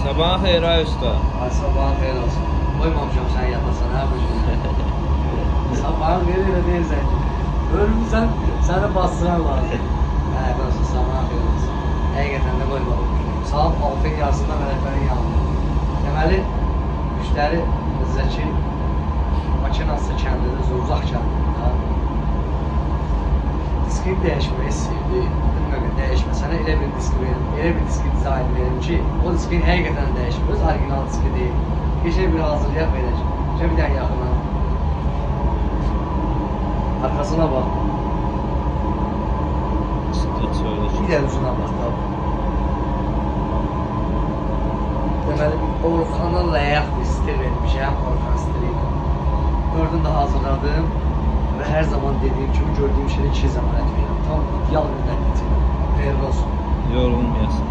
Sabahın xeyir ay usta. Ay sabahın xeyir olsun. Koymamışam sen yatasan ha bu gün. Sabahın xeyir elə deyirsən ki. Ölmüsən, səni bastıran lazım. Hə, dostum, sabahın xeyir olsun. Həqiqətən də qoymamışam. Saat 6-ın yarısında mələklərin yanında. Deməli, müştəri Zəki makinası kəndidir, uzaq kəndidir. Diskini dəyişməyi istəyirdi. Bilməm, dəyişmə. Sənə elə bir diski dizayn verim ki, o diskin həqiqətən dəyişmir. Öz orijinal diski deyil. Geçək bir hazırlayaq verək. Bir dənə yaxına. Arkasına bax. Bir dənə üzünə bax. Deməli, Orxana layiq bir stil vermişəm. Orxan stiliyle. Gördüm də hazırladım. Və hər zaman dediyim kimi gördüyüm şeyi 2 zaman etməyəm. Tam ideal bir nəticə. Xeyirli olsun. Yorulmayasın.